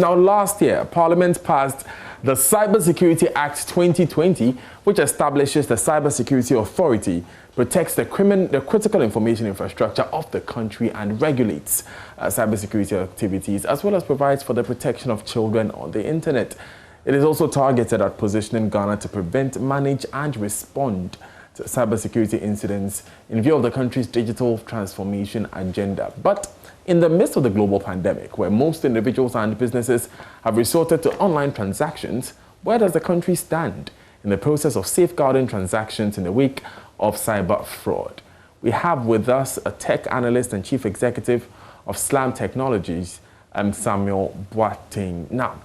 Now, last year, Parliament passed the Cybersecurity Act 2020, which establishes the Cybersecurity Authority, protects the critical information infrastructure of the country, and regulates cybersecurity activities, as well as provides for the protection of children on the internet. It is also targeted at positioning Ghana to prevent, manage, and respond to cybersecurity incidents in view of the country's digital transformation agenda. But in the midst of the global pandemic, where most individuals and businesses have resorted to online transactions, where does the country stand in the process of safeguarding transactions in the wake of cyber fraud? We have with us a tech analyst and chief executive of Slam Technologies, Samuel Boateng. Now,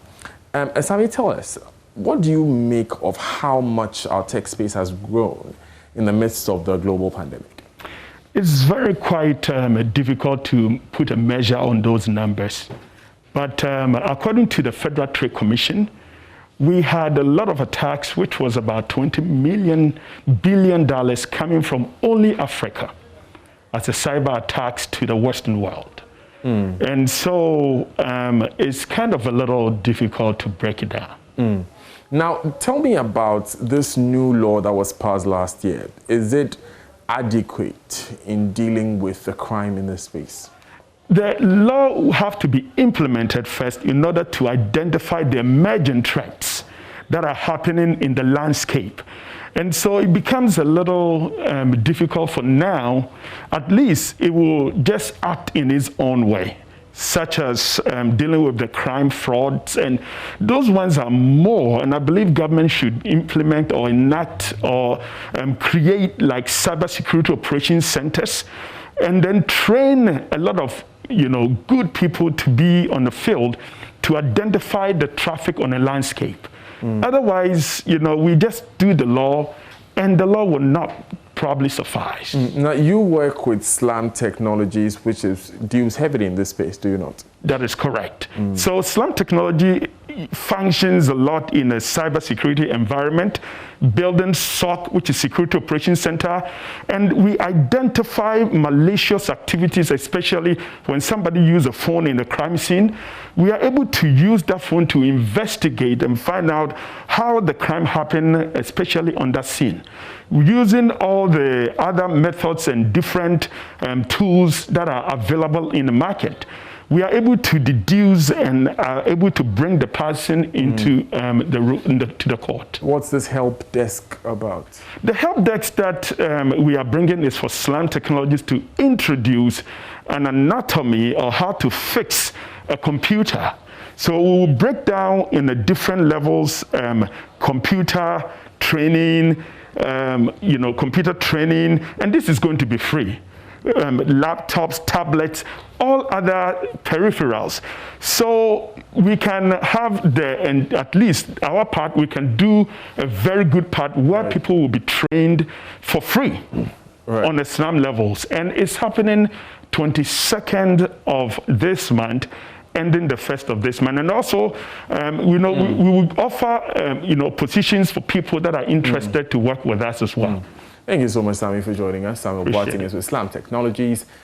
Samuel, tell us, what do you make of how much our tech space has grown in the midst of the global pandemic? It's very quite difficult to put a measure on those numbers. But according to the Federal Trade Commission, we had a lot of attacks, which was about $20 billion coming from only Africa as a cyber attacks to the Western world. And so it's kind of a little difficult to break it down. Now, tell me about this new law that was passed last year. Is it adequate in dealing with the crime in this space? The law will have to be implemented first in order to identify the emerging threats that are happening in the landscape. And so it becomes a little difficult for now. At least it will just act in its own way, such as dealing with the crime frauds, and those ones are more, and I believe government should implement or enact or create like cybersecurity operations centers, and then train a lot of good people to be on the field to identify the traffic on a landscape. Otherwise, we just do the law, and the law will not probably suffice. Now, you work with Slam Technologies, which deals heavily in this space, do you not? That is correct. So Slam Technology functions a lot in a cybersecurity environment, building SOC, which is Security Operations Center, and we identify malicious activities, especially when somebody uses a phone in a crime scene. We are able to use that phone to investigate and find out how the crime happened, especially on that scene. Using all the other methods and different tools that are available in the market, we are able to deduce and are able to bring the person into to the court. What's this help desk about? The help desk that we are bringing is for Slam Technologies to introduce an anatomy or how to fix a computer. So we will break down in the different levels, computer training, computer training, and this is going to be free. Laptops, tablets, all other peripherals. So we can have and at least our part, we can do a very good part where people will be trained for free on the SLAM levels. And it's happening 22nd of this month, ending the 1st of this month. And also, we will offer, positions for people that are interested to work with us as well. Thank you so much, Sammy, for joining us. Samuel Boateng is with Slam Technologies.